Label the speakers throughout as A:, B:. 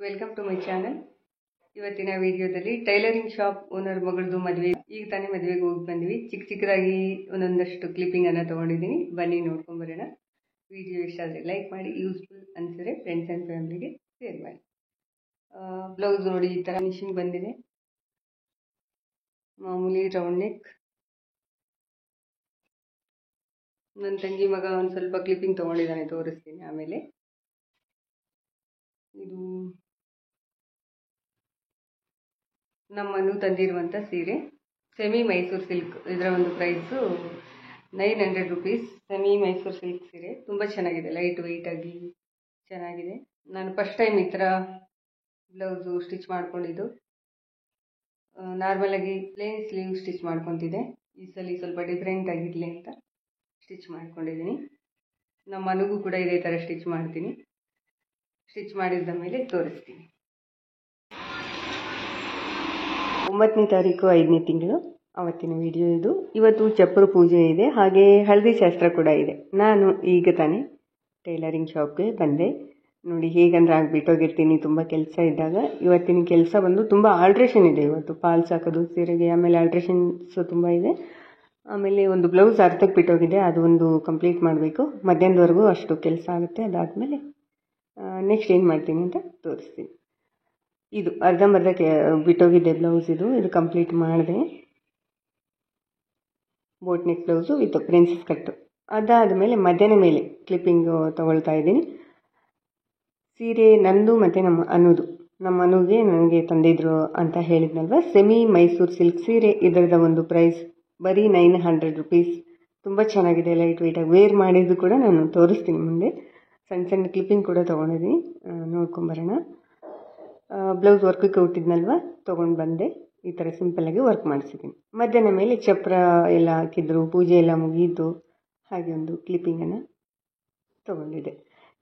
A: Welcome to my channel. ಇವತ್ತಿನ ವಿಡಿಯೋದಲ್ಲಿ tailoring shop owner ಮಗಳದು ಮದುವೆ, ಈಗ ತಾನೇ ಮದುವೆಗೆ ಹೋಗಿ ಬಂದ್ವಿ. ಚಿಕ್ಕದಾಗಿ ಒಂದೊಂದಷ್ಟು ಕ್ಲಿಪ್ಪಿಂಗ್ ಅನ್ನ ತಗೊಂಡಿದ್ದೀನಿ. ಬನ್ನಿ ನೋಡ್ಕೊಂಡ್ ಬರೋಣ. ವಿಡಿಯೋ ಇಷ್ಟ ಆದರೆ ಲೈಕ್ ಮಾಡಿ, ಯೂಸ್ಫುಲ್ ಅನ್ಸಿದ್ರೆ ಫ್ರೆಂಡ್ಸ್ ಆ್ಯಂಡ್ ಫ್ಯಾಮಿಲಿಗೆ ಶೇರ್ ಮಾಡಿ. ಬ್ಲೌಸ್ ನೋಡಿ, ಈ ಥರ ಫಿನಿಶಿಂಗ್ ಬಂದಿದೆ. ಮಾಮೂಲಿ ರೌಂಡ್ ನೆಕ್. ನನ್ನ ತಂಗಿ ಮಗ ಒಂದು ಸ್ವಲ್ಪ ಕ್ಲಿಪ್ಪಿಂಗ್ ತೊಗೊಂಡಿದ್ದಾನೆ, ತೋರಿಸ್ತೀನಿ ಆಮೇಲೆ. ಇದು ನಮ್ಮನ್ನು ತಂದಿರುವಂಥ ಸೀರೆ, ಸೆಮಿ ಮೈಸೂರು ಸಿಲ್ಕ್. ಇದರ ಒಂದು price 900 rupees. Semi Mysuru silk ಸೀರೆ ತುಂಬ ಚೆನ್ನಾಗಿದೆ, ಲೈಟ್ ವೆಯ್ಟ್ ಆಗಿ ಚೆನ್ನಾಗಿದೆ. ನಾನು ಫಸ್ಟ್ ಟೈಮ್ ಈ ಥರ ಬ್ಲೌಸು ಸ್ಟಿಚ್ ಮಾಡ್ಕೊಂಡಿದ್ದು. ನಾರ್ಮಲಾಗಿ ಪ್ಲೇನ್ ಸ್ಲೀವ್ ಸ್ಟಿಚ್ ಮಾಡ್ಕೊತಿದ್ದೆ. ಈ ಸಲ ಸ್ವಲ್ಪ ಡಿಫ್ರೆಂಟ್ ಆಗಿರಲಿ ಅಂತ ಸ್ಟಿಚ್ ಮಾಡ್ಕೊಂಡಿದ್ದೀನಿ. ನಮ್ಮ ಮನೆಗೂ ಕೂಡ ಇದೇ ಥರ ಸ್ಟಿಚ್ ಮಾಡ್ತೀನಿ. ಸ್ಟಿಚ್ ಮಾಡಿದ ಮೇಲೆ ತೋರಿಸ್ತೀನಿ. 9ನೇ ತಾರೀಕು 5ನೇ ತಿಂಗಳು, ಅವತ್ತಿನ ವಿಡಿಯೋ ಇದು. ಇವತ್ತು ಚಪ್ಪರ ಪೂಜೆ ಇದೆ, ಹಾಗೆ ಹಳದಿ ಶಾಸ್ತ್ರ ಕೂಡ ಇದೆ. ನಾನು ಈಗ ತಾನೇ ಟೈಲರಿಂಗ್ ಶಾಪ್ಗೆ ಬಂದೆ. ನೋಡಿ, ಹೇಗಂದ್ರೆ ಆಗಿಬಿಟ್ಟೋಗಿರ್ತೀನಿ ತುಂಬ ಕೆಲಸ ಇದ್ದಾಗ. ಇವತ್ತಿನ ಕೆಲಸ ಬಂದು ತುಂಬ ಆಲ್ಟ್ರೇಷನ್ ಇದೆ ಇವತ್ತು. ಫಾಲ್ಸ್ ಹಾಕೋದು ಸೀರೆಗೆ, ಆಮೇಲೆ ಆಲ್ಟ್ರೇಷನ್ಸು ತುಂಬ ಇದೆ. ಆಮೇಲೆ ಒಂದು ಬ್ಲೌಸ್ ಅರ್ಧಕ್ಕೆ ಬಿಟ್ಟೋಗಿದೆ, ಅದು ಒಂದು ಕಂಪ್ಲೀಟ್ ಮಾಡಬೇಕು. ಮಧ್ಯಾಹ್ನದವರೆಗೂ ಅಷ್ಟು ಕೆಲಸ ಆಗುತ್ತೆ. ಅದಾದಮೇಲೆ ನೆಕ್ಸ್ಟ್ ಏನು ಮಾಡ್ತೀನಿ ಅಂತ ತೋರಿಸ್ತೀನಿ. ಇದು ಅರ್ಧಂಬರ್ಧ ಬಿಟ್ಟೋಗಿದ್ದೆ ಬ್ಲೌಸ್. ಇದು ಕಂಪ್ಲೀಟ್ ಮಾಡಿದೆ. Boat neck blouse with princess cut. ಅದಾದಮೇಲೆ ಮಧ್ಯಾಹ್ನ ಮೇಲೆ ಕ್ಲಿಪ್ಪಿಂಗು ತೊಗೊಳ್ತಾ ಇದ್ದೀನಿ. ಸೀರೆ ನಂದು ಮತ್ತು ನಮ್ಮ ಅನುಗೆ ನನಗೆ ತಂದಿದ್ರು ಅಂತ ಹೇಳಿದ್ನಲ್ವ, ಸೆಮಿ ಮೈಸೂರು ಸಿಲ್ಕ್ ಸೀರೆ. ಇದರದ ಒಂದು ಪ್ರೈಸ್ ಬರೀ 900 rupees. ತುಂಬ ಚೆನ್ನಾಗಿದೆ, ಲೈಟ್ ವೆಯ್ಟಾಗಿ. ವೇರ್ ಮಾಡಿದ್ದು ಕೂಡ ನಾನು ತೋರಿಸ್ತೀನಿ ಮುಂದೆ. ಸಣ್ಣ ಸಣ್ಣ ಕ್ಲಿಪ್ಪಿಂಗ್ ಕೂಡ ತೊಗೊಂಡಿದ್ದೀನಿ, ನೋಡ್ಕೊಂಬರೋಣ. ಬ್ಲೌಸ್ ವರ್ಕಿಗೆ ಹುಟ್ಟಿದ್ನಲ್ವ, ತೊಗೊಂಡು ಬಂದೆ. ಈ ಥರ ಸಿಂಪಲ್ಲಾಗಿ ವರ್ಕ್ ಮಾಡಿಸಿದ್ದೀನಿ. ಮಧ್ಯಾಹ್ನ ಮೇಲೆ ಚಪ್ರ ಎಲ್ಲ ಹಾಕಿದ್ರು, ಪೂಜೆ ಎಲ್ಲ ಮುಗಿಯಿತು. ಹಾಗೆ ಒಂದು ಕ್ಲಿಪ್ಪಿಂಗನ್ನು ತೊಗೊಂಡಿದ್ದೆ.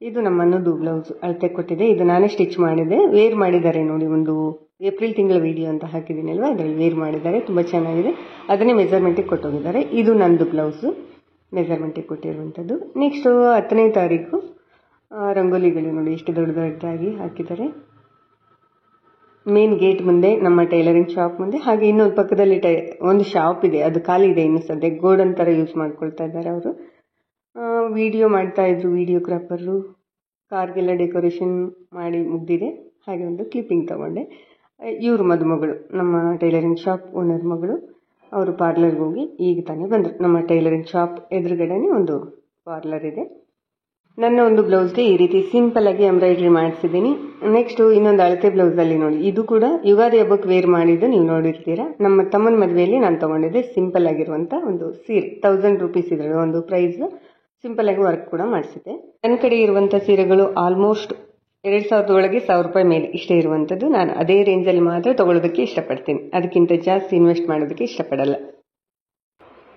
A: ಇದು ನಮ್ಮ ಅನ್ನೋದು ಬ್ಲೌಸ್ ಅಳತೆ ಕೊಟ್ಟಿದೆ. ಇದು ನಾನೇ ಸ್ಟಿಚ್ ಮಾಡಿದೆ. ವೇರ್ ಮಾಡಿದ್ದಾರೆ ನೋಡಿ, ಒಂದು ಏಪ್ರಿಲ್ ತಿಂಗಳ ವೀಡಿಯೋ ಅಂತ ಹಾಕಿದ್ದೀನಿ ಅಲ್ವಾ, ಅದರಲ್ಲಿ ವೇರ್ ಮಾಡಿದ್ದಾರೆ. ತುಂಬ ಚೆನ್ನಾಗಿದೆ. ಅದನ್ನೇ ಮೆಜರ್ಮೆಂಟಿಗೆ ಕೊಟ್ಟೋಗಿದ್ದಾರೆ. ಇದು ನಂದು ಬ್ಲೌಸು ಮೆಜರ್ಮೆಂಟಿಗೆ ಕೊಟ್ಟಿರುವಂಥದ್ದು. ನೆಕ್ಸ್ಟು 10ನೇ ತಾರೀಕು ರಂಗೋಲಿಗಳು ನೋಡಿ, ಎಷ್ಟು ದೊಡ್ಡದಾಗಿ ಹಾಕಿದ್ದಾರೆ. ಮೇನ್ ಗೇಟ್ ಮುಂದೆ, ನಮ್ಮ ಟೈಲರಿಂಗ್ ಶಾಪ್ ಮುಂದೆ. ಹಾಗೆ ಇನ್ನೊಂದು ಪಕ್ಕದಲ್ಲಿ ಒಂದು ಶಾಪ್ ಇದೆ, ಅದು ಖಾಲಿ ಇದೆ ಇನ್ನು ಸದ್ಯ. ಗೋಡನ್ ಥರ ಯೂಸ್ ಮಾಡ್ಕೊಳ್ತಾ ಇದ್ದಾರೆ ಅವರು. ವಿಡಿಯೋ ಮಾಡ್ತಾಯಿದ್ರು ವಿಡಿಯೋಗ್ರಾಫರು. ಕಾರ್ಗೆಲ್ಲ ಡೆಕೋರೇಷನ್ ಮಾಡಿ ಮುಗ್ದಿದೆ. ಹಾಗೆ ಒಂದು ಕ್ಲಿಪ್ಪಿಂಗ್ ತೊಗೊಂಡೆ. ಇವರು ಮದುಮಗಳು, ನಮ್ಮ ಟೈಲರಿಂಗ್ ಶಾಪ್ ಓನರ್ ಮಗಳು. ಅವರು ಪಾರ್ಲರ್ಗೆ ಹೋಗಿ ಈಗ ತಾನೇ ಬಂದರು. ನಮ್ಮ ಟೈಲರಿಂಗ್ ಶಾಪ್ ಎದುರುಗಡೆನೇ ಒಂದು ಪಾರ್ಲರ್ ಇದೆ. ನನ್ನ ಒಂದು ಬ್ಲೌಸ್ಗೆ ಈ ರೀತಿ ಸಿಂಪಲ್ಲಾಗಿ ಎಂಬ್ರಾಯ್ಡ್ರಿ ಮಾಡಿಸಿದ್ದೀನಿ. ನೆಕ್ಸ್ಟು ಇನ್ನೊಂದು ಅಳತೆ ಬ್ಲೌಸಲ್ಲಿ ನೋಡಿ, ಇದು ಕೂಡ ಯುಗಾದಿ ಹಬ್ಬಕ್ಕೆ ವೇರ್ ಮಾಡಿದ್ದು ನೀವು ನೋಡಿರ್ತೀರಾ. ನಮ್ಮ ತಮ್ಮನ ಮದುವೆಯಲ್ಲಿ ನಾನು ತೊಗೊಂಡಿದ್ದೆ ಸಿಂಪಲ್ ಆಗಿರುವಂಥ ಒಂದು ಸೀರೆ. 1000 rupees ಇದರ ಒಂದು ಪ್ರೈಸು. ಸಿಂಪಲ್ಲಾಗಿ ವರ್ಕ್ ಕೂಡ ಮಾಡಿಸಿದ್ದೆ. ನನ್ನ ಕಡೆ ಇರುವಂಥ ಸೀರೆಗಳು ಆಲ್ಮೋಸ್ಟ್ 2000 ಒಳಗೆ 1000 ರೂಪಾಯಿ ಮೇಲೆ ಇಷ್ಟೇ ಇರುವಂಥದ್ದು. ನಾನು ಅದೇ ರೇಂಜಲ್ಲಿ ಮಾತ್ರ ತೊಗೊಳ್ಳೋದಕ್ಕೆ ಇಷ್ಟಪಡ್ತೀನಿ, ಅದಕ್ಕಿಂತ ಜಾಸ್ತಿ ಇನ್ವೆಸ್ಟ್ ಮಾಡೋದಕ್ಕೆ ಇಷ್ಟಪಡಲ್ಲ.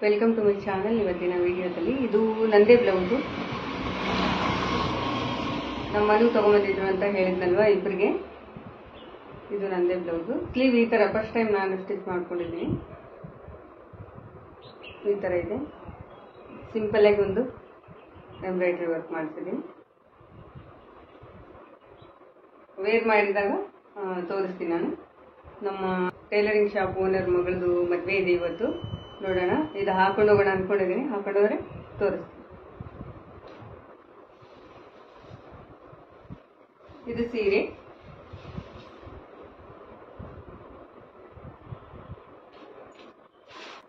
A: Welcome to my channel. ಇವತ್ತಿನ ವಿಡಿಯೋದಲ್ಲಿ ಇದು ನಂದೇ ಬ್ಲೌಸು. ನಮ್ಮ ಮನೆ ತೊಗೊಂಬಂದಿದ್ರು ಅಂತ ಹೇಳಿದ್ನಲ್ವ ಇಬ್ಬರಿಗೆ. ಇದು ನಂದೇ ಬ್ಲೌಸು. ಸ್ಲೀವ್ ಈ ಥರ ಫಸ್ಟ್ ಟೈಮ್ ನಾನು ಸ್ಟಿಚ್ ಮಾಡ್ಕೊಂಡಿದ್ದೀನಿ. ಈ ಥರ ಇದೆ. ಸಿಂಪಲ್ಲಾಗಿ ಒಂದು ಎಂಬ್ರಾಯ್ಡ್ರಿ ವರ್ಕ್ ಮಾಡಿಸಿದ್ದೀನಿ. ವೇರ್ ಮಾಡಿದಾಗ ತೋರಿಸ್ತೀನಿ ನಾನು. ನಮ್ಮ ಟೈಲರಿಂಗ್ ಶಾಪ್ ಓನರ್ ಮಗಳದು ಮದುವೆ ಇದೆ ಇವತ್ತು. ನೋಡೋಣ, ಇದು ಹಾಕೊಂಡು ಹೋಗೋಣ ಅಂದ್ಕೊಂಡಿದ್ದೀನಿ. ಹಾಕೊಂಡೋದ್ರೆ ತೋರಿಸ್ತೀನಿ. ಇದು ಸೀರೆ.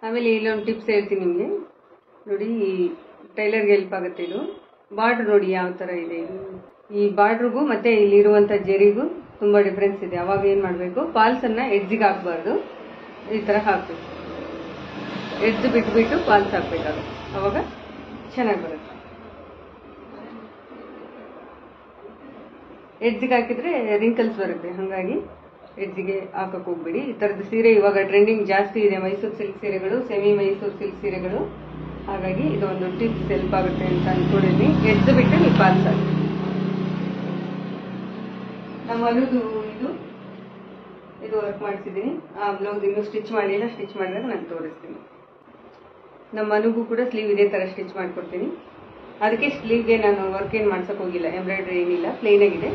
A: ಆಮೇಲೆ ಇಲ್ಲೊಂದು ಟಿಪ್ಸ್ ಹೇಳ್ತೀನಿ ನಿಮಗೆ. ನೋಡಿ, ಟೈಲರ್ಗೆ ಹೆಲ್ಪ್ ಆಗುತ್ತೆ ಇದು. ಬಾರ್ಡ್ರ್ ನೋಡಿ ಯಾವ ಥರ ಇದೆ. ಈ ಬಾರ್ಡ್ರಿಗೂ ಮತ್ತು ಇಲ್ಲಿರುವಂಥ ಜರಿಗೂ ತುಂಬ ಡಿಫ್ರೆನ್ಸ್ ಇದೆ. ಅವಾಗ ಏನು ಮಾಡಬೇಕು, ಫಾಲ್ಸನ್ನು ಎಡ್ಜಿಗೆ ಹಾಕಬಾರ್ದು, ಈ ಥರ ಹಾಕಬೇಕು. ಎಡ್ಜ್ ಬಿಟ್ಬಿಟ್ಟು ಫಾಲ್ಸ್ ಹಾಕಬೇಕಾಗುತ್ತೆ, ಅವಾಗ ಚೆನ್ನಾಗಿ ಬರುತ್ತೆ. ಎಡ್ಜಿಗೆ ಹಾಕಿದರೆ ರಿಂಕಲ್ಸ್ ಬರುತ್ತೆ, ಹಾಗಾಗಿ ಎಡ್ಜಿಗೆ ಹಾಕಕ್ಕೆ ಹೋಗ್ಬೇಡಿ. ಈ ಥರದ್ದು ಸೀರೆ ಇವಾಗ ಟ್ರೆಂಡಿಂಗ್ ಜಾಸ್ತಿ ಇದೆ, ಮೈಸೂರು ಸಿಲ್ಕ್ ಸೀರೆಗಳು, ಸೆಮಿ ಮೈಸೂರು ಸಿಲ್ಕ್ ಸೀರೆಗಳು. ಹಾಗಾಗಿ ಇದೊಂದು ಟಿಪ್ಸ್ ಹೆಲ್ಪ್ ಆಗುತ್ತೆ ಅಂತ ಅಂದ್ಕೊಂಡಿದ್ದೀನಿ. ಎಡ್ಜ್ ಬಿಟ್ಟು ನೀವು ಫಾಲ್ಸ್ ಹಾಕಿ. ನಮ್ಮ ಅನ್ನೋದು ಇದು ವರ್ಕ್ ಮಾಡಿಸಿದ್ದೀನಿ. ಆ ಬ್ಲೌಸ್ ಇನ್ನೂ ಸ್ಟಿಚ್ ಮಾಡಿಲ್ಲ, ಸ್ಟಿಚ್ ಮಾಡಿದಾಗ ನಾನು ತೋರಿಸ್ತೀನಿ. ನಮ್ಮ ಮನೆಗೂ ಕೂಡ ಸ್ಲೀವ್ ಇದೇ ಥರ ಸ್ಟಿಚ್ ಮಾಡಿಕೊಡ್ತೀನಿ. ಅದಕ್ಕೆ ಸ್ಲೀವ್ಗೆ ನಾನು ವರ್ಕ್ ಏನು ಮಾಡ್ಸೋಕೆ ಹೋಗಿಲ್ಲ, ಎಂಬ್ರಾಯ್ಡ್ರಿ ಏನಿಲ್ಲ, ಪ್ಲೇನ್ ಆಗಿದೆ.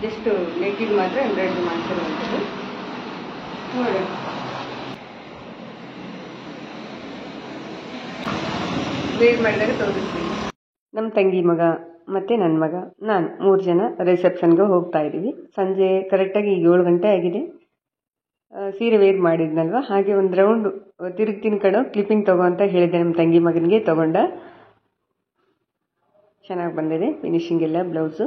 A: ಜಸ್ಟ್ ನೆಟ್ಟಿಗೆ ಮಾತ್ರ ಎಂಬ್ರಾಯ್ಡ್ರಿ ಮಾಡ್ತಿರುವಂಥದ್ದು. ನೋಡಿ, ವೇರ್ ಮಾಡಿದಾಗ ತೋರಿಸ್ತೀನಿ. ನಮ್ಮ ತಂಗಿ ಮಗ ಮತ್ತು ನನ್ನ ಮಗ, ನಾನು 3 ಜನ ರಿಸೆಪ್ಷನ್ಗೆ ಹೋಗ್ತಾ ಇದ್ದೀವಿ. ಸಂಜೆ ಕರೆಕ್ಟಾಗಿ ಈಗ 7 ಗಂಟೆ ಆಗಿದೆ. ಸೀರೆ ವೇರ್ ಮಾಡಿದ್ನಲ್ವ, ಹಾಗೆ ಒಂದು ರೌಂಡ್ ತಿರುಗ್ತೀನಿ ಕಡೋ, ಕ್ಲಿಪ್ಪಿಂಗ್ ತಗೋ ಅಂತ ಹೇಳಿದೆ ನಮ್ಮ ತಂಗಿ ಮಗನಿಗೆ. ತಗೊಂಡ, ಚೆನ್ನಾಗಿ ಬಂದಿದೆ ಫಿನಿಶಿಂಗ್ ಎಲ್ಲ ಬ್ಲೌಸು.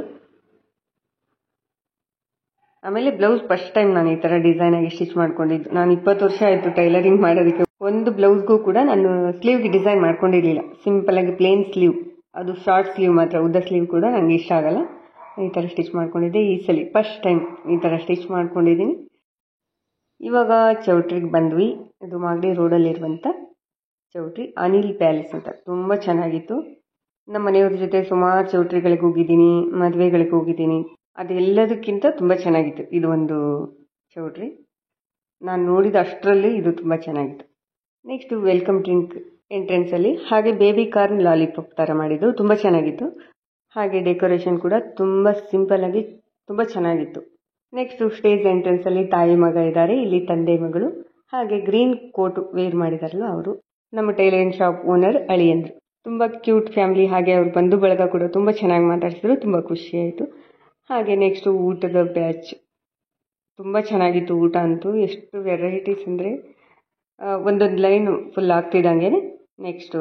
A: ಆಮೇಲೆ ಬ್ಲೌಸ್ ಫಸ್ಟ್ ಟೈಮ್ ನಾನು ಈ ಥರ ಡಿಸೈನಾಗಿ ಸ್ಟಿಚ್ ಮಾಡ್ಕೊಂಡಿದ್ದು. ನಾನು 20 ವರ್ಷ ಆಯಿತು ಟೈಲರಿಂಗ್ ಮಾಡೋದಕ್ಕೆ. ಒಂದು ಬ್ಲೌಸ್ಗೂ ಕೂಡ ನಾನು ಸ್ಲೀವ್ಗೆ ಡಿಸೈನ್ ಮಾಡ್ಕೊಂಡಿರಲಿಲ್ಲ. ಸಿಂಪಲಾಗಿ ಪ್ಲೇನ್ ಸ್ಲೀವ್, ಅದು ಶಾರ್ಟ್ ಸ್ಲೀವ್ ಮಾತ್ರ, ಉದ್ದ ಸ್ಲೀವ್ ಕೂಡ ನನಗೆ ಇಷ್ಟ ಆಗಲ್ಲ. ಈ ಥರ ಸ್ಟಿಚ್ ಮಾಡ್ಕೊಂಡಿದ್ದೆ. ಈ ಸಲ ಫಸ್ಟ್ ಟೈಮ್ ಈ ಥರ ಸ್ಟಿಚ್ ಮಾಡ್ಕೊಂಡಿದ್ದೀನಿ. ಇವಾಗ ಚೌಟ್ರಿಗೆ ಬಂದ್ವಿ. ಇದು ಮಾಗಡಿ ರೋಡಲ್ಲಿರುವಂಥ ಚೌಟ್ರಿ, ಅನಿಲ್ ಪ್ಯಾಲೇಸ್ ಅಂತ. ತುಂಬ ಚೆನ್ನಾಗಿತ್ತು. ನಮ್ಮ ಮನೆಯವ್ರ ಜೊತೆ ಸುಮಾರು ಚೌಟ್ರಿಗಳಿಗೆ ಹೋಗಿದ್ದೀನಿ, ಮದುವೆಗಳಿಗೆ ಹೋಗಿದ್ದೀನಿ. ಅದೆಲ್ಲದಕ್ಕಿಂತ ತುಂಬ ಚೆನ್ನಾಗಿತ್ತು ಇದು ಒಂದು ಚೌಟ್ರಿ. ನಾನು ನೋಡಿದ ಅಷ್ಟರಲ್ಲಿ ಇದು ತುಂಬ ಚೆನ್ನಾಗಿತ್ತು. ನೆಕ್ಸ್ಟು ವೆಲ್ಕಮ್ ಡ್ರಿಂಕ್ ಎಂಟ್ರೆನ್ಸಲ್ಲಿ ಹಾಗೆ ಬೇಬಿ ಕಾರ್ನ್ ಲಾಲಿಪಾಪ್ ಥರ ಮಾಡಿದ್ದು, ತುಂಬ ಚೆನ್ನಾಗಿತ್ತು. ಹಾಗೆ ಡೆಕೋರೇಷನ್ ಕೂಡ ತುಂಬ ಸಿಂಪಲ್ಲಾಗಿ ತುಂಬ ಚೆನ್ನಾಗಿತ್ತು. ನೆಕ್ಸ್ಟು ಸ್ಟೇಜ್ ಎಂಟ್ರೆನ್ಸಲ್ಲಿ ತಾಯಿ ಮಗ ಇದ್ದಾರೆ, ಇಲ್ಲಿ ತಂದೆ ಮಗಳು. ಹಾಗೆ ಗ್ರೀನ್ ಕೋಟ್ ವೇರ್ ಮಾಡಿದಾರಲ್ಲ ಅವರು ನಮ್ಮ ಟೈಲರಿಂಗ್ ಶಾಪ್ ಓನರ್ ಅಳಿಯಂದ್ರು. ತುಂಬ ಕ್ಯೂಟ್ ಫ್ಯಾಮಿಲಿ. ಹಾಗೆ ಅವ್ರ ಬಂಧು ಬಳಗ ಕೂಡ ತುಂಬ ಚೆನ್ನಾಗಿ ಮಾತಾಡ್ಸಿದ್ರು, ತುಂಬ ಖುಷಿಯಾಯಿತು. ಹಾಗೆ ನೆಕ್ಸ್ಟು ಊಟದ ಬ್ಯಾಚ್ ತುಂಬ ಚೆನ್ನಾಗಿತ್ತು. ಊಟ ಅಂತೂ ಎಷ್ಟು ವೆರೈಟೀಸ್ ಅಂದರೆ ಒಂದೊಂದು ಲೈನು ಫುಲ್ ಆಗ್ತಿದ್ದಂಗೆ ನೆಕ್ಸ್ಟು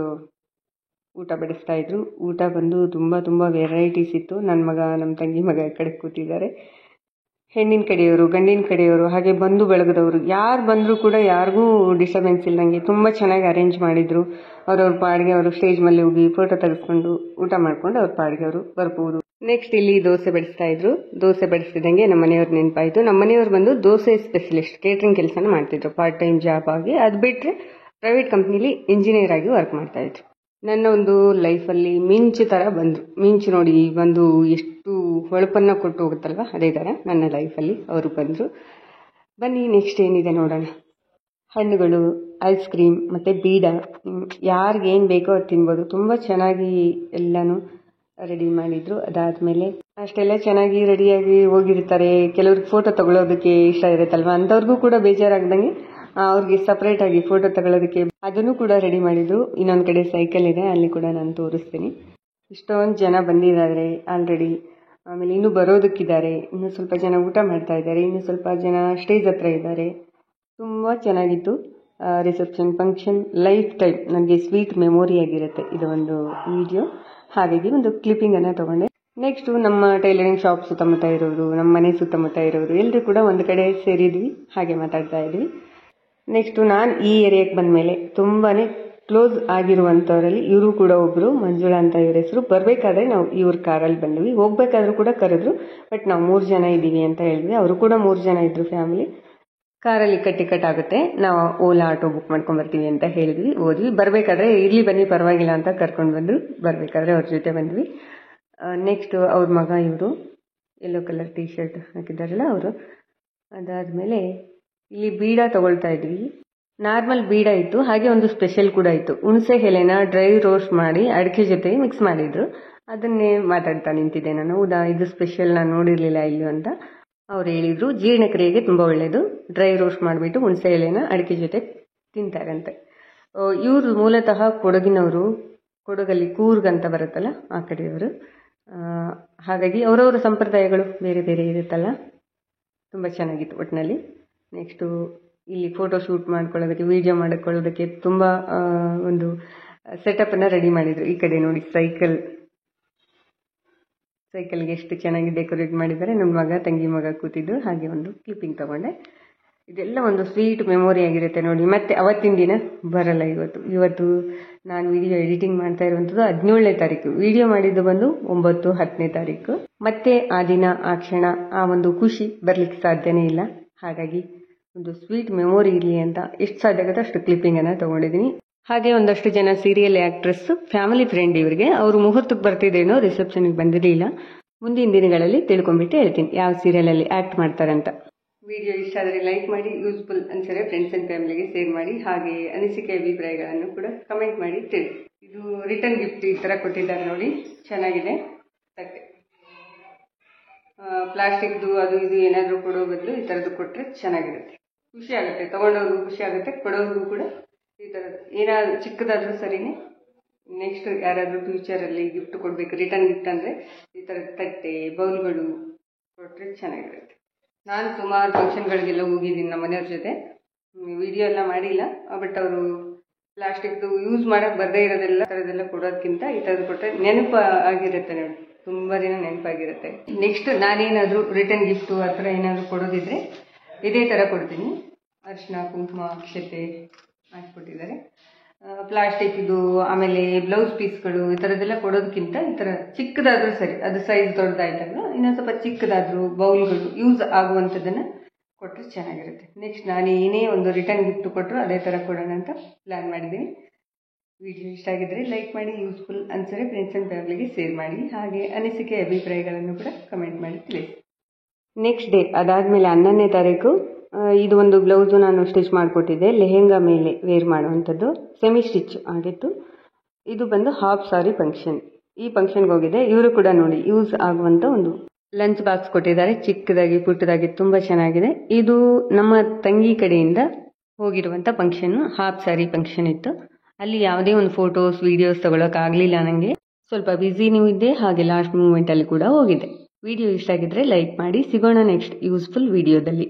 A: ಊಟ ಬಡಿಸ್ತಾಯಿದ್ರು. ಊಟ ಬಂದು ತುಂಬ ತುಂಬ ವೆರೈಟೀಸ್ ಇತ್ತು. ನನ್ನ ಮಗ ನಮ್ಮ ತಂಗಿ ಮಗ ಈ ಕಡೆ ಕೂತಿದ್ದಾರೆ. ಹೆಣ್ಣಿನ ಕಡೆಯವರು, ಗಂಡಿನ ಕಡೆಯವರು, ಹಾಗೆ ಬಂಧು ಬಳಗದವರು ಯಾರು ಬಂದರೂ ಕೂಡ ಯಾರಿಗೂ ಡಿಸ್ಟರ್ಬೆನ್ಸ್ ಇಲ್ಲದಂಗೆ ತುಂಬ ಚೆನ್ನಾಗಿ ಅರೇಂಜ್ ಮಾಡಿದರು. ಅವ್ರವ್ರ ಪಾಡಿಗೆ ಅವರು ಸ್ಟೇಜ್ ಮೇಲೆ ಹೋಗಿ ಫೋಟೋ ತೆಗೆಸ್ಕೊಂಡು ಊಟ ಮಾಡ್ಕೊಂಡು ಅವ್ರ ಪಾಡಿಗೆ ಅವರು ಬರ್ಬೋದು. ನೆಕ್ಸ್ಟ್ ಇಲ್ಲಿ ದೋಸೆ ಬಡಿಸ್ತಾ ಇದ್ರು. ದೋಸೆ ಬಡಿಸ್ತಿದ್ದಂಗೆ ನಮ್ಮ ಮನೆಯವ್ರು ನೆನಪಾಯಿತು. ನಮ್ಮ ಮನೆಯವ್ರು ಬಂದು ದೋಸೆ ಸ್ಪೆಷಲಿಸ್ಟ್, ಕೇಟ್ರಿಂಗ್ ಕೆಲಸನ ಮಾಡ್ತಿದ್ರು ಪಾರ್ಟ್ ಟೈಮ್ ಜಾಬ್ ಆಗಿ. ಅದು ಬಿಟ್ಟರೆ ಪ್ರೈವೇಟ್ ಕಂಪ್ನಿಲಿ ಇಂಜಿನಿಯರ್ ಆಗಿ ವರ್ಕ್ ಮಾಡ್ತಾಯಿದ್ರು. ನನ್ನ ಒಂದು ಲೈಫಲ್ಲಿ ಮಿಂಚು ಥರ ಬಂದರು. ಮಿಂಚು ನೋಡಿ ಒಂದು ಎಷ್ಟು ಹೊಳಪನ್ನು ಕೊಟ್ಟು ಹೋಗುತ್ತಲ್ವ, ಅದೇ ಥರ ನನ್ನ ಲೈಫಲ್ಲಿ ಅವರು ಬಂದರು. ಬನ್ನಿ ನೆಕ್ಸ್ಟ್ ಏನಿದೆ ನೋಡೋಣ. ಹಣ್ಣುಗಳು, ಐಸ್ ಕ್ರೀಮ್ ಮತ್ತು ಬೀಡ, ಯಾರಿಗೇನು ಬೇಕೋ ಅದು ತಿನ್ಬೋದು. ತುಂಬ ಚೆನ್ನಾಗಿ ಎಲ್ಲನೂ ರೆಡಿ ಮಾಡಿದರು. ಅದಾದಮೇಲೆ ಅಷ್ಟೆಲ್ಲ ಚೆನ್ನಾಗಿ ರೆಡಿಯಾಗಿ ಹೋಗಿರ್ತಾರೆ. ಕೆಲವ್ರಿಗೆ ಫೋಟೋ ತಗೊಳ್ಳೋದಕ್ಕೆ ಇಷ್ಟ ಇರುತ್ತಲ್ವ, ಅಂಥವ್ರಿಗೂ ಕೂಡ ಬೇಜಾರಾಗ್ದಂಗೆ ಅವ್ರಿಗೆ ಸಪ್ರೇಟಾಗಿ ಫೋಟೋ ತಗೊಳ್ಳೋದಕ್ಕೆ ಅದನ್ನು ಕೂಡ ರೆಡಿ ಮಾಡಿದರು. ಇನ್ನೊಂದು ಕಡೆ ಸೈಕಲ್ ಇದೆ, ಅಲ್ಲಿ ಕೂಡ ನಾನು ತೋರಿಸ್ತೀನಿ. ಇಷ್ಟೊಂದು ಜನ ಬಂದಿದ್ದಾರೆ ಆಲ್ರೆಡಿ. ಆಮೇಲೆ ಇನ್ನೂ ಬರೋದಕ್ಕಿದ್ದಾರೆ. ಇನ್ನೂ ಸ್ವಲ್ಪ ಜನ ಊಟ ಮಾಡ್ತಾ ಇದ್ದಾರೆ. ಇನ್ನೂ ಸ್ವಲ್ಪ ಜನ ಸ್ಟೇಜ್ ಹತ್ರ ಇದ್ದಾರೆ. ತುಂಬ ಚೆನ್ನಾಗಿತ್ತು ರಿಸೆಪ್ಷನ್ ಫಂಕ್ಷನ್. ಲೈಫ್ ಟೈಮ್ ನನಗೆ ಸ್ವೀಟ್ ಮೆಮೊರಿ ಆಗಿರುತ್ತೆ ಇದು ಒಂದು ವಿಡಿಯೋ. ಹಾಗಾಗಿ ಒಂದು ಕ್ಲಿಪ್ಪಿಂಗನ್ನು ತೊಗೊಂಡೆ. ನೆಕ್ಸ್ಟು ನಮ್ಮ ಟೈಲರಿಂಗ್ ಶಾಪ್ ಸುತ್ತಮುತ್ತ ಇರೋರು, ನಮ್ಮ ಮನೆ ಸುತ್ತಮುತ್ತ ಇರೋರು ಎಲ್ಲರೂ ಕೂಡ ಒಂದು ಕಡೆ ಸೇರಿದ್ವಿ, ಹಾಗೆ ಮಾತಾಡ್ತಾ ಇದ್ವಿ. ನೆಕ್ಸ್ಟು ನಾನು ಈ ಏರಿಯಾಕ್ಕೆ ಬಂದ ಮೇಲೆ ತುಂಬಾ ಕ್ಲೋಸ್ ಆಗಿರುವಂಥವರಲ್ಲಿ ಇವರು ಕೂಡ ಒಬ್ಬರು, ಮಂಜುಳಾ ಅಂತ ಇವ್ರ ಹೆಸರು. ಬರಬೇಕಾದ್ರೆ ನಾವು ಇವ್ರ ಕಾರಲ್ಲಿ ಬಂದ್ವಿ, ಹೋಗ್ಬೇಕಾದ್ರೂ ಕೂಡ ಕರೆದ್ರು. ಬಟ್ ನಾವು 3 ಜನ ಇದ್ದೀವಿ ಅಂತ ಹೇಳಿದ್ವಿ. ಅವರು ಕೂಡ 3 ಜನ ಇದ್ದರು ಫ್ಯಾಮಿಲಿ. ಕಾರಲ್ಲಿ ಟಿಕೆಟ್ ಆಗುತ್ತೆ, ನಾವು ಓಲಾ ಆಟೋ ಬುಕ್ ಮಾಡ್ಕೊಂಬರ್ತೀವಿ ಅಂತ ಹೇಳಿದ್ವಿ. ಹೋದ್ವಿ. ಬರಬೇಕಾದ್ರೆ ಇರಲಿ ಬನ್ನಿ ಪರವಾಗಿಲ್ಲ ಅಂತ ಕರ್ಕೊಂಡು ಬಂದರು. ಬರಬೇಕಾದ್ರೆ ಅವ್ರ ಜೊತೆ ಬಂದ್ವಿ. ನೆಕ್ಸ್ಟು ಅವ್ರ ಮಗ ಇವರು ಯೆಲ್ಲೋ ಕಲರ್ ಟೀ ಶರ್ಟ್ ಹಾಕಿದ್ದಾರಲ್ಲ ಅವರು. ಅದಾದಮೇಲೆ ಇಲ್ಲಿ ಬೀಡ ತೊಗೊಳ್ತಾ ಇದ್ವಿ. ನಾರ್ಮಲ್ ಬೀಡ ಇತ್ತು, ಹಾಗೆ ಒಂದು ಸ್ಪೆಷಲ್ ಕೂಡ ಇತ್ತು. ಹುಣಸೆ ಎಲೆನ ಡ್ರೈ ರೋಸ್ಟ್ ಮಾಡಿ ಅಡಿಕೆ ಜೊತೆ ಮಿಕ್ಸ್ ಮಾಡಿದ್ರು. ಅದನ್ನೇ ಮಾತಾಡ್ತಾ ನಿಂತಿದ್ದೆ ನಾನು. ಹೌದಾ, ಇದು ಸ್ಪೆಷಲ್, ನಾನು ನೋಡಿರಲಿಲ್ಲ ಇಲ್ಲೂ ಅಂತ ಅವ್ರು ಹೇಳಿದರು. ಜೀರ್ಣಕ್ರಿಯೆಗೆ ತುಂಬ ಒಳ್ಳೆಯದು. ಡ್ರೈ ರೋಸ್ಟ್ ಮಾಡಿಬಿಟ್ಟು ಹುಣಸೆ ಎಲೆನ ಅಡಿಕೆ ಜೊತೆ ತಿಂತಾರಂತೆ. ಇವರು ಮೂಲತಃ ಕೊಡಗಿನವರು. ಕೊಡಗಲ್ಲಿ ಕೂರ್ಗ್ ಅಂತ ಬರುತ್ತಲ್ಲ, ಆ ಕಡೆಯವರು. ಹಾಗಾಗಿ ಅವರವರ ಸಂಪ್ರದಾಯಗಳು ಬೇರೆ ಬೇರೆ ಇರುತ್ತಲ್ಲ. ತುಂಬ ಚೆನ್ನಾಗಿತ್ತು ಒಟ್ಟಿನಲ್ಲಿ. ನೆಕ್ಸ್ಟು ಇಲ್ಲಿ ಫೋಟೋ ಶೂಟ್ ಮಾಡ್ಕೊಳ್ಳೋದಕ್ಕೆ, ವಿಡಿಯೋ ಮಾಡಿಕೊಳ್ಳೋದಕ್ಕೆ ತುಂಬ ಒಂದು ಸೆಟಪ್ಪನ್ನು ರೆಡಿ ಮಾಡಿದರು. ಈ ಕಡೆ ನೋಡಿ ಸೈಕಲ್ಗೆ ಎಷ್ಟು ಚೆನ್ನಾಗಿ ಡೆಕೋರೇಟ್ ಮಾಡಿದ್ದಾರೆ. ನನ್ನ ಮಗ ತಂಗಿ ಮಗ ಕೂತಿದ್ದು. ಹಾಗೆ ಒಂದು ಕ್ಲಿಪ್ಪಿಂಗ್ ತೊಗೊಂಡೆ. ಇದೆಲ್ಲ ಒಂದು ಸ್ವೀಟ್ ಮೆಮೊರಿ ಆಗಿರುತ್ತೆ ನೋಡಿ. ಮತ್ತು ಅವತ್ತಿನ ದಿನ ಬರಲ್ಲ. ಇವತ್ತು ನಾನು ವಿಡಿಯೋ ಎಡಿಟಿಂಗ್ ಮಾಡ್ತಾ ಇರುವಂಥದ್ದು 17ನೇ ತಾರೀಕು. ವಿಡಿಯೋ ಮಾಡಿದ್ದು ಬಂದು 9, 10ನೇ ತಾರೀಕು. ಮತ್ತೆ ಆ ದಿನ, ಆ ಕ್ಷಣ, ಆ ಒಂದು ಖುಷಿ ಬರಲಿಕ್ಕೆ ಸಾಧ್ಯನೇ ಇಲ್ಲ. ಹಾಗಾಗಿ ಒಂದು ಸ್ವೀಟ್ ಮೆಮೊರಿ ಇರಲಿ ಅಂತ ಎಷ್ಟು ಸಾಧ್ಯ ಆಗುತ್ತೋ ಅಷ್ಟು ಕ್ಲಿಪ್ಪಿಂಗನ್ನು ತೊಗೊಂಡಿದ್ದೀನಿ. ಹಾಗೆ ಒಂದಷ್ಟು ಜನ ಸೀರಿಯಲ್ ಆ್ಯಕ್ಟ್ರೆಸ್, ಫ್ಯಾಮಿಲಿ ಫ್ರೆಂಡ್ ಇವರಿಗೆ. ಅವರು ಮುಹೂರ್ತಕ್ಕೆ ಬರ್ತಿದ್ದೇನೋ, ರಿಸೆಪ್ಷನ್ಗೆ ಬಂದಿರಲಿಲ್ಲ. ಮುಂದಿನ ದಿನಗಳಲ್ಲಿ ತಿಳ್ಕೊಂಬಿಟ್ಟು ಹೇಳ್ತೀನಿ ಯಾವ ಸೀರಿಯಲಲ್ಲಿ ಆ್ಯಕ್ಟ್ ಮಾಡ್ತಾರಂತ. ವಿಡಿಯೋ ಇಷ್ಟ ಆದರೆ ಲೈಕ್ ಮಾಡಿ, ಯೂಸ್ಫುಲ್ ಅನ್ಸರೆ ಫ್ರೆಂಡ್ಸ್ ಆ್ಯಂಡ್ ಫ್ಯಾಮಿಲಿಗೆ ಶೇರ್ ಮಾಡಿ. ಹಾಗೆ ಅನಿಸಿಕೆ ಅಭಿಪ್ರಾಯಗಳನ್ನು ಕೂಡ ಕಮೆಂಟ್ ಮಾಡಿ ತಿಳಿಸಿ. ಇದು ರಿಟರ್ನ್ ಗಿಫ್ಟ್ ಈ ಥರ ಕೊಟ್ಟಿದ್ದಾರೆ ನೋಡಿ, ಚೆನ್ನಾಗಿದೆ. ಪ್ಲಾಸ್ಟಿಕ್ದು ಅದು ಇದು ಏನಾದರೂ ಕೊಡೋ ಬದಲು ಈ ಥರದ್ದು ಕೊಟ್ಟರೆ ಚೆನ್ನಾಗಿರುತ್ತೆ. ಖುಷಿ ಆಗುತ್ತೆ, ತೊಗೊಂಡವ್ರಿಗೂ ಖುಷಿ ಆಗುತ್ತೆ, ಕೊಡೋರಿಗೂ ಕೂಡ ಈ ಥರದ್ದು ಏನಾದರೂ ಚಿಕ್ಕದಾದರೂ ಸರಿನೇ. ನೆಕ್ಸ್ಟ್ ಯಾರಾದರೂ ಫ್ಯೂಚರಲ್ಲಿ ಗಿಫ್ಟ್ ಕೊಡಬೇಕು, ರಿಟರ್ನ್ ಗಿಫ್ಟ್ ಅಂದರೆ ಈ ಥರದ ತಟ್ಟೆ ಬೌಲ್ಗಳು ಕೊಟ್ಟರೆ ಚೆನ್ನಾಗಿರುತ್ತೆ. ನಾನು ಸುಮಾರು ಫಂಕ್ಷನ್ಗಳಿಗೆಲ್ಲ ಹೋಗಿದ್ದೀನಿ ನಮ್ಮ ಮನೆಯವ್ರ ಜೊತೆ, ವಿಡಿಯೋ ಎಲ್ಲ ಮಾಡಿಲ್ಲ. ಬಟ್ ಅವರು ಪ್ಲಾಸ್ಟಿಕ್ದು ಯೂಸ್ ಮಾಡೋಕ್ಕೆ ಬರದೇ ಇರೋದೆಲ್ಲ ಥರದ್ದೆಲ್ಲ ಕೊಡೋದಕ್ಕಿಂತ ಈ ಥರದ್ದು ಕೊಟ್ಟರೆ ನೆನಪು ಆಗಿರುತ್ತೆ ನೋಡಿ, ತುಂಬ ದಿನ ನೆನಪಾಗಿರುತ್ತೆ. ನೆಕ್ಸ್ಟ್ ನಾನೇನಾದರೂ ರಿಟರ್ನ್ ಗಿಫ್ಟು ಆ ಥರ ಏನಾದರೂ ಕೊಡೋದಿದ್ರೆ ಇದೇ ಥರ ಕೊಡ್ತೀನಿ. ಅರಿಶಿನ ಕುಂಕುಮ ಅಕ್ಷತೆ ಹಾಕ್ಕೊಟ್ಟಿದ್ದಾರೆ. ಪ್ಲಾಸ್ಟಿಕ್ ಇದು ಆಮೇಲೆ ಬ್ಲೌಸ್ ಪೀಸ್ಗಳು ಈ ಥರದ್ದೆಲ್ಲ ಕೊಡೋದಕ್ಕಿಂತ ಈ ಥರ ಚಿಕ್ಕದಾದರೂ ಸರಿ, ಅದು ಸೈಜ್ ದೊಡ್ಡದಾಯ್ತಲ್ಲ, ಇನ್ನೊಂದು ಸ್ವಲ್ಪ ಚಿಕ್ಕದಾದರೂ ಬೌಲ್ಗಳು ಯೂಸ್ ಆಗುವಂಥದ್ದನ್ನು ಕೊಟ್ಟರೆ ಚೆನ್ನಾಗಿರುತ್ತೆ. ನೆಕ್ಸ್ಟ್ ನಾನು ಏನೇ ಒಂದು ರಿಟರ್ನ್ ಗಿಫ್ಟ್ ಕೊಟ್ಟರು ಅದೇ ಥರ ಕೊಡೋಣ ಅಂತ ಪ್ಲ್ಯಾನ್ ಮಾಡಿದ್ದೀನಿ. ವಿಡಿಯೋ ಇಷ್ಟ ಆಗಿದ್ದರೆ ಲೈಕ್ ಮಾಡಿ, ಯೂಸ್ಫುಲ್ ಅನಿಸಿದ್ರೆ ಫ್ರೆಂಡ್ಸ್ ಆ್ಯಂಡ್ ಫ್ಯಾಮಿಲಿಗೆ ಶೇರ್ ಮಾಡಿ, ಹಾಗೆ ಅನಿಸಿಕೆ ಅಭಿಪ್ರಾಯಗಳನ್ನು ಕೂಡ ಕಮೆಂಟ್ ಮಾಡಿ ತಿಳಿಸಿ. ನೆಕ್ಸ್ಟ್ ಡೇ ಅದಾದಮೇಲೆ 11ನೇ ತಾರೀಕು ಇದು ಒಂದು ಬ್ಲೌಸು ನಾನು ಸ್ಟಿಚ್ ಮಾಡಿಕೊಟ್ಟಿದ್ದೆ, ಲೆಹೆಂಗಾ ಮೇಲೆ ವೇರ್ ಮಾಡುವಂಥದ್ದು, ಸೆಮಿ ಸ್ಟಿಚ್ ಆಗಿತ್ತು. ಇದು ಬಂದು ಹಾಫ್ ಸಾರಿ ಫಂಕ್ಷನ್. ಈ ಫಂಕ್ಷನ್ಗೆ ಹೋಗಿದೆ. ಇವರು ಕೂಡ ನೋಡಿ ಯೂಸ್ ಆಗುವಂಥ ಒಂದು ಲಂಚ್ ಬಾಕ್ಸ್ ಕೊಟ್ಟಿದ್ದಾರೆ, ಚಿಕ್ಕದಾಗಿ ಪುಟ್ಟದಾಗಿ ತುಂಬ ಚೆನ್ನಾಗಿದೆ. ಇದು ನಮ್ಮ ತಂಗಿ ಕಡೆಯಿಂದ ಹೋಗಿರುವಂಥ ಫಂಕ್ಷನ್ನು, ಹಾಫ್ ಸಾರಿ ಫಂಕ್ಷನ್ ಇತ್ತು. ಅಲ್ಲಿ ಯಾವುದೇ ಒಂದು ಫೋಟೋಸ್ ವೀಡಿಯೋಸ್ ತೊಗೊಳಕ್ಕಾಗಲಿಲ್ಲ ನನಗೆ, ಸ್ವಲ್ಪ ಬ್ಯುಸಿನೂ ಇದ್ದೆ, ಹಾಗೆ ಲಾಸ್ಟ್ ಮೂಮೆಂಟಲ್ಲಿ ಕೂಡ ಹೋಗಿದ್ದೆ. ವಿಡಿಯೋ ಇಷ್ಟ ಆಗಿದ್ದರೆ ಲೈಕ್ ಮಾಡಿ. ಸಿಗೋಣ ನೆಕ್ಸ್ಟ್ ಯೂಸ್ಫುಲ್ ವಿಡಿಯೋದಲ್ಲಿ.